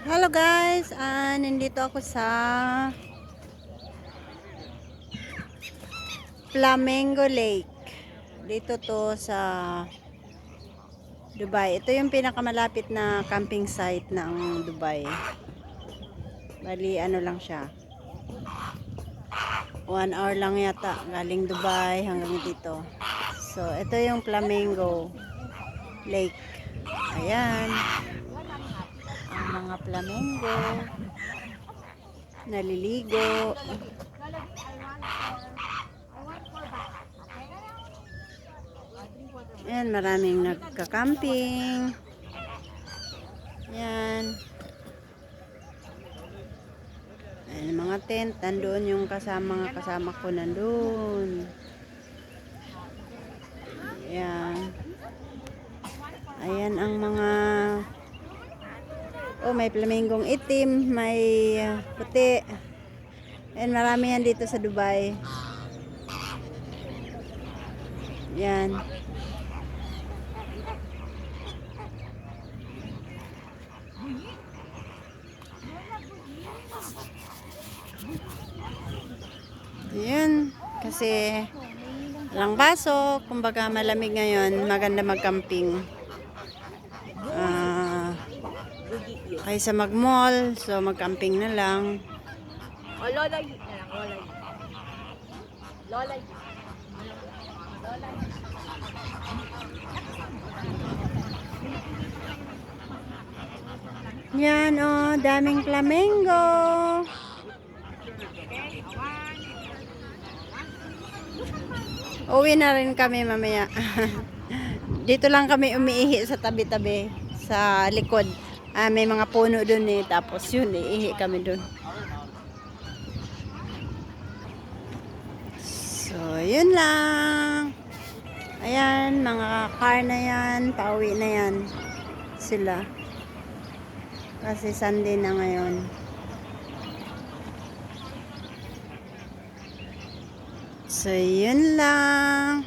Hello guys, nandito ako sa Flamingo Lake. Dito to sa Dubai. Ito yung pinakamalapit na camping site ng Dubai. Bali, ano lang siya. 1 hour lang yata galing Dubai hanggang dito. So, ito yung Flamingo Lake. Ayan. Ang mga flamingo naliligo. Ayan, maraming nagka-camping. Ayan. Ayan, mga tent. Nandoon yung kasama ko nandoon. Ayan. Ayan ang mga may flamingong itim, may puti. Ayan, marami yan dito sa Dubai. Ayan. Yun, kasi walang baso, kumbaga malamig ngayon, maganda mag-camping. Kaysa mag-mall, so mag-camping na lang. O, Lola Yip na lang, Lola Yip. Lola Yip. Lola Yip. Yan daming flamingo. Uwi na rin kami mamaya. Dito lang kami umiihi sa tabi-tabi, sa likod. May mga puno dun tapos yun, iihi kami dun. So, yun lang. Ayan, mga car na yan, pauwi na yan sila. Kasi Sunday na ngayon. So, yun lang.